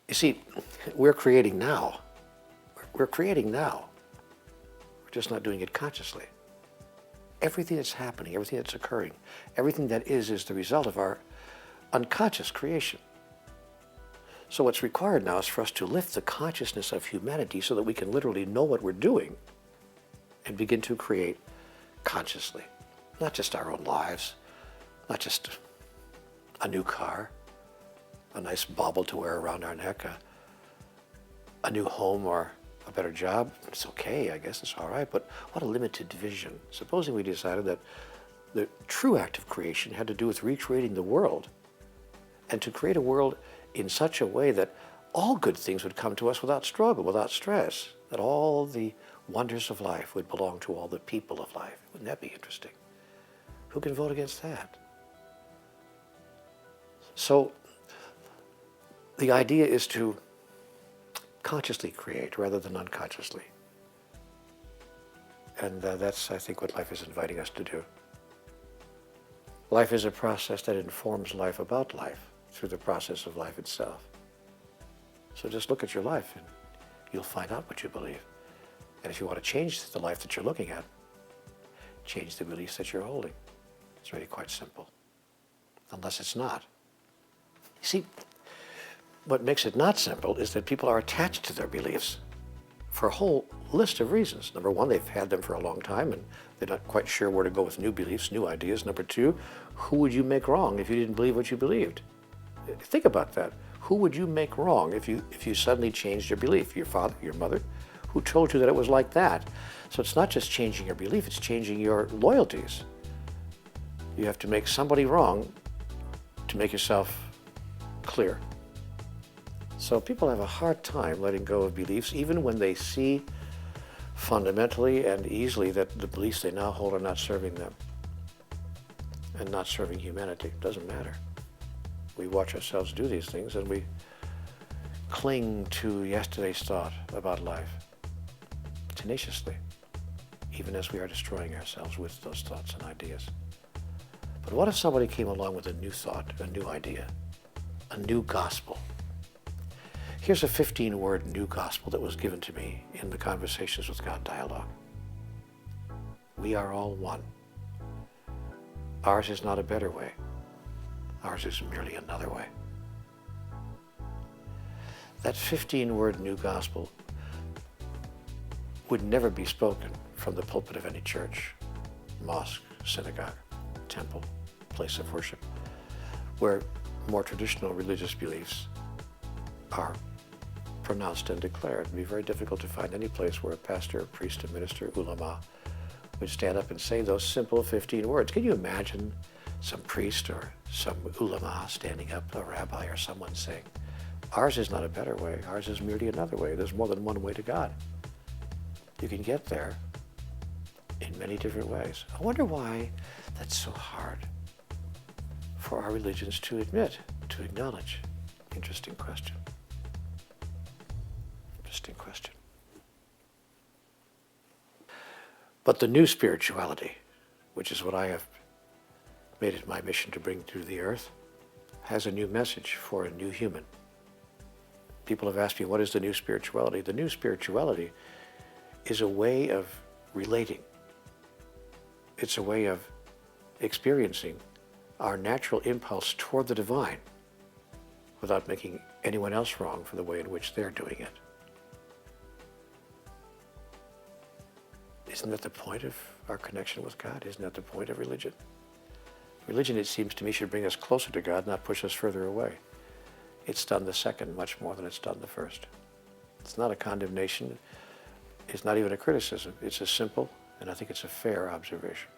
You see, we're creating now. We're creating now. We're just not doing it consciously. Everything that's happening, everything that's occurring, everything that is the result of our unconscious creation. So what's required now is for us to lift the consciousness of humanity so that we can literally know what we're doing and begin to create consciously. Not just our own lives, not just a new car, a nice bauble to wear around our neck, a new home or a better job. It's okay, I guess it's all right, but what a limited vision. Supposing we decided that the true act of creation had to do with recreating the world, and to create a world in such a way that all good things would come to us without struggle, without stress, that all the wonders of life would belong to all the people of life. Wouldn't that be interesting? Who can vote against that? So the idea is to consciously create rather than unconsciously. And that's, I think, what life is inviting us to do. Life is a process that informs life about life through the process of life itself. So just look at your life and you'll find out what you believe. And if you want to change the life that you're looking at, change the beliefs that you're holding. It's really quite simple, unless it's not. You see, what makes it not simple is that people are attached to their beliefs for a whole list of reasons. Number one, they've had them for a long time and they're not quite sure where to go with new beliefs, new ideas. Number two, who would you make wrong if you didn't believe what you believed? Think about that. Who would you make wrong if you suddenly changed your belief? Your father, your mother? Who told you that it was like that? So it's not just changing your belief, it's changing your loyalties. You have to make somebody wrong to make yourself clear. So people have a hard time letting go of beliefs, even when they see fundamentally and easily that the beliefs they now hold are not serving them and not serving humanity. It doesn't matter. We watch ourselves do these things and we cling to yesterday's thought about life tenaciously, even as we are destroying ourselves with those thoughts and ideas. But what if somebody came along with a new thought, a new idea, a new gospel? Here's a 15-word new gospel that was given to me in the Conversations with God dialogue. We are all one. Ours is not a better way. Ours is merely another way. That 15-word new gospel would never be spoken from the pulpit of any church, mosque, synagogue, temple, place of worship, where more traditional religious beliefs are pronounced and declared. It would be very difficult to find any place where a pastor, a priest, a minister, ulama would stand up and say those simple 15 words. Can you imagine some priest or some ulama standing up, a rabbi or someone saying, ours is not a better way, ours is merely another way. There's more than one way to God. You can get there in many different ways. I wonder why that's so hard for our religions to admit, to acknowledge. Interesting question. Interesting question. But the new spirituality, which is what I have made it my mission to bring to the earth, has a new message for a new human. People have asked me, what is the new spirituality? The new spirituality is a way of relating. It's a way of experiencing our natural impulse toward the divine without making anyone else wrong for the way in which they're doing it. Isn't that the point of our connection with God? Isn't that the point of religion? Religion, it seems to me, should bring us closer to God, not push us further away. It's done the second much more than it's done the first. It's not a condemnation. It's not even a criticism. It's a simple, and I think it's a fair observation.